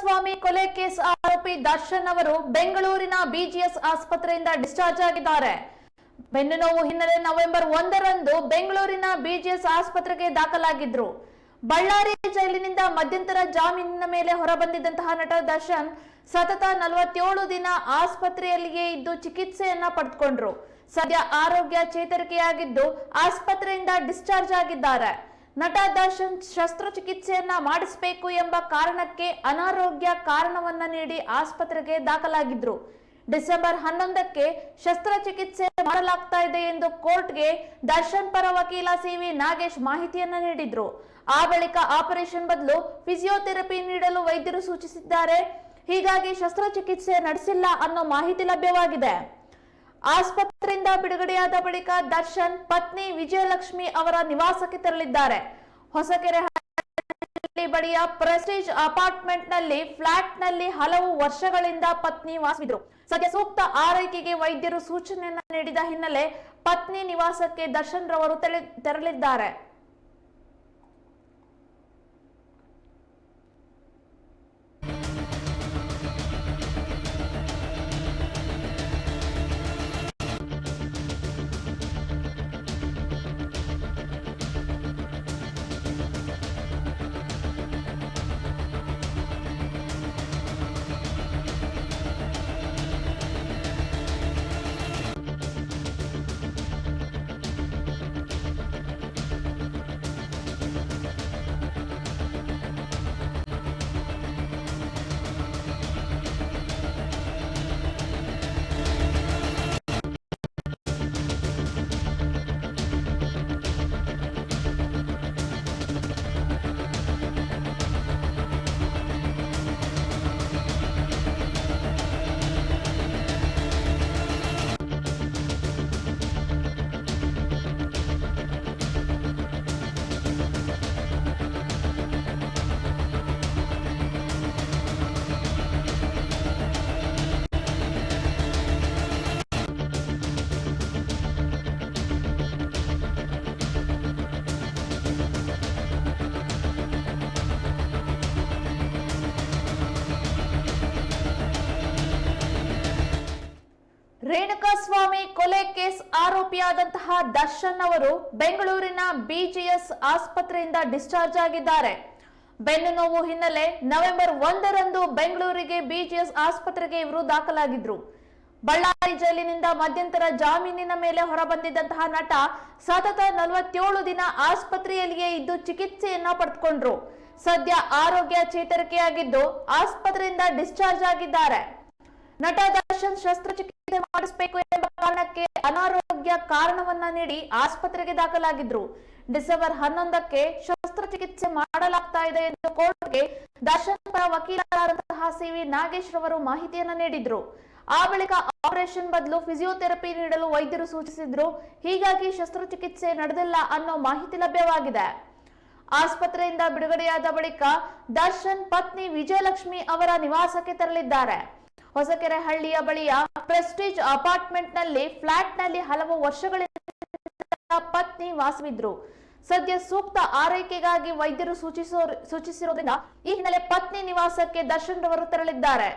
ರೇಣುಕಾಸ್ವಾಮಿ ಕೊಲೆ ಕೇಸ್ ಆರೋಪಿ ದರ್ಶನ್ ಅವರು ಬೆಂಗಳೂರಿನ ಬಿಜಿಎಸ್ ಆಸ್ಪತ್ರೆಯಿಂದ ಡಿಸ್ಚಾರ್ಜ್ ಆಗಿದ್ದಾರೆ. ಬೆನ್ನು ನೋವು ಹಿನ್ನೆಲೆ ನವೆಂಬರ್ 1ರಂದು ಬೆಂಗಳೂರಿನ ಬಿಜಿಎಸ್ ಆಸ್ಪತ್ರೆಗೆ ದಾಖಲಾಗಿದ್ರು. ಬಳ್ಳಾರಿ ಜೈಲಿನಿಂದ ಮಧ್ಯಂತರ ಜಾಮೀನಿನ ಮೇಲೆ ಹೊರಬಂದಿದ್ದಂತಹ ನಟ ದರ್ಶನ್ ಸತತ 47 ದಿನ ಆಸ್ಪತ್ರೆಯಲ್ಲಿಯೇ ಇದ್ದು ಚಿಕಿತ್ಸೆಯನ್ನ ಪಡೆದುಕೊಂಡ್ರು. ಸದ್ಯ ಆರೋಗ್ಯ ಚೇತರಿಕೆಯಾಗಿದ್ದು ಆಸ್ಪತ್ರೆಯಿಂದ ಡಿಸ್ಚಾರ್ಜ್ ಆಗಿದ್ದಾರೆ. ನಟ ದರ್ಶನ್ ಶಸ್ತ್ರಚಿಕಿತ್ಸೆಯನ್ನ ಮಾಡಿಸಬೇಕು ಎಂಬ ಕಾರಣಕ್ಕೆ ಅನಾರೋಗ್ಯ ಕಾರಣವನ್ನ ನೀಡಿ ಆಸ್ಪತ್ರೆಗೆ ದಾಖಲಾಗಿದ್ರು. ಡಿಸೆಂಬರ್ 11ಕ್ಕೆ ಶಸ್ತ್ರಚಿಕಿತ್ಸೆ ಮಾಡಲಾಗ್ತಾ ಇದೆ ಎಂದು ಕೋರ್ಟ್ಗೆ ದರ್ಶನ್ ಪರ ವಕೀಲ ಸಿವಿ ನಾಗೇಶ್ ಮಾಹಿತಿಯನ್ನ ನೀಡಿದ್ರು. ಆ ಬಳಿಕ ಆಪರೇಷನ್ ಬದಲು ಫಿಸಿಯೋಥೆರಪಿ ನೀಡಲು ವೈದ್ಯರು ಸೂಚಿಸಿದ್ದಾರೆ. ಹೀಗಾಗಿ ಶಸ್ತ್ರಚಿಕಿತ್ಸೆ ನಡೆಸಿಲ್ಲ ಅನ್ನೋ ಮಾಹಿತಿ ಲಭ್ಯವಾಗಿದೆ. ಆಸ್ಪತ್ರೆಯಿಂದ ಬಿಡುಗಡೆಯಾದ ಬಳಿಕ ದರ್ಶನ್ ಪತ್ನಿ ವಿಜಯಲಕ್ಷ್ಮಿ ಅವರ ನಿವಾಸಕ್ಕೆ ತೆರಳಿದ್ದಾರೆ. ಹೊಸಕೆರೆ ಬಳಿಯ ಪ್ರೆಸ್ಟೀಜ್ ಅಪಾರ್ಟ್ಮೆಂಟ್ ನಲ್ಲಿ ಫ್ಲಾಟ್ ನಲ್ಲಿ ಹಲವು ವರ್ಷಗಳಿಂದ ಪತ್ನಿ ವಾಸವಿದ್ರು. ಸದ್ಯ ಸೂಕ್ತ ಆರೈಕೆಗೆ ವೈದ್ಯರು ಸೂಚನೆಯನ್ನ ನೀಡಿದ ಹಿನ್ನೆಲೆ ಪತ್ನಿ ನಿವಾಸಕ್ಕೆ ದರ್ಶನ್ ರವರು ತೆರಳಿದ್ದಾರೆ. ರೇಣುಕಾಸ್ವಾಮಿ ಕೊಲೆ ಕೇಸ್ ಆರೋಪಿಯಾದಂತಹ ದರ್ಶನ್ ಅವರು ಬೆಂಗಳೂರಿನ ಬಿಜಿಎಸ್ ಆಸ್ಪತ್ರೆಯಿಂದ ಡಿಸ್ಚಾರ್ಜ್ ಆಗಿದ್ದಾರೆ. ಬೆನ್ನು ನೋವು ಹಿನ್ನೆಲೆ ನವೆಂಬರ್ 1ರಂದು ಬೆಂಗಳೂರಿಗೆ ಬಿಜಿಎಸ್ ಆಸ್ಪತ್ರೆಗೆ ಇವರು ದಾಖಲಾಗಿದ್ರು. ಬಳ್ಳಾರಿ ಜೈಲಿನಿಂದ ಮಧ್ಯಂತರ ಜಾಮೀನಿನ ಮೇಲೆ ಹೊರಬಂದಿದ್ದಂತಹ ನಟ ಸತತ 47 ದಿನ ಆಸ್ಪತ್ರೆಯಲ್ಲಿಯೇ ಇದ್ದು ಚಿಕಿತ್ಸೆಯನ್ನ ಪಡೆದುಕೊಂಡ್ರು. ಸದ್ಯ ಆರೋಗ್ಯ ಚೇತರಿಕೆಯಾಗಿದ್ದು ಆಸ್ಪತ್ರೆಯಿಂದ ಡಿಸ್ಚಾರ್ಜ್ ಆಗಿದ್ದಾರೆ. ನಟ ದರ್ಶನ್ ಶಸ್ತ್ರಚಿಕಿತ್ಸೆ ಮಾಡಿಸಬೇಕು ಎಂಬ ಕಾರಣಕ್ಕೆ ಅನಾರೋಗ್ಯ ಕಾರಣವನ್ನ ನೀಡಿ ಆಸ್ಪತ್ರೆಗೆ ದಾಖಲಾಗಿದ್ರು. ಡಿಸೆಂಬರ್ 11ಕ್ಕೆ ಶಸ್ತ್ರಚಿಕಿತ್ಸೆ ಮಾಡಲಾಗ್ತಾ ಇದೆ ಎಂದು ಕೋರ್ಟ್ಗೆ ದರ್ಶನ್ ಪರ ವಕೀಲರಾದಂತಹ ಸಿವಿ ನಾಗೇಶ್ ರವರು ಮಾಹಿತಿಯನ್ನ ನೀಡಿದ್ರು. ಆ ಬಳಿಕ ಆಪರೇಷನ್ ಬದಲು ಫಿಸಿಯೋಥೆರಪಿ ನೀಡಲು ವೈದ್ಯರು ಸೂಚಿಸಿದ್ರು. ಹೀಗಾಗಿ ಶಸ್ತ್ರಚಿಕಿತ್ಸೆ ನಡೆದಿಲ್ಲ ಅನ್ನೋ ಮಾಹಿತಿ ಲಭ್ಯವಾಗಿದೆ. ಆಸ್ಪತ್ರೆಯಿಂದ ಬಿಡುಗಡೆಯಾದ ಬಳಿಕ ದರ್ಶನ್ ಪತ್ನಿ ವಿಜಯಲಕ್ಷ್ಮಿ ಅವರ ನಿವಾಸಕ್ಕೆ ತೆರಳಿದ್ದಾರೆ. ಹೊಸಕೆರೆ ಹಳ್ಳಿಯ ಬಳಿಯ ಪ್ರೆಸ್ಟೀಜ್ ಅಪಾರ್ಟ್ಮೆಂಟ್ ನಲ್ಲಿ ಫ್ಲಾಟ್ ನಲ್ಲಿ ಹಲವು ವರ್ಷಗಳಿಂದ ಪತ್ನಿ ವಾಸವಿದ್ರು. ಸದ್ಯ ಸೂಕ್ತ ಆರೈಕೆಗಾಗಿ ವೈದ್ಯರು ಸೂಚಿಸಿರೋದ್ರಿಂದ ಈ ಹಿನ್ನೆಲೆ ಪತ್ನಿ ನಿವಾಸಕ್ಕೆ ದರ್ಶನ್ ರವರು ತೆರಳಿದ್ದಾರೆ.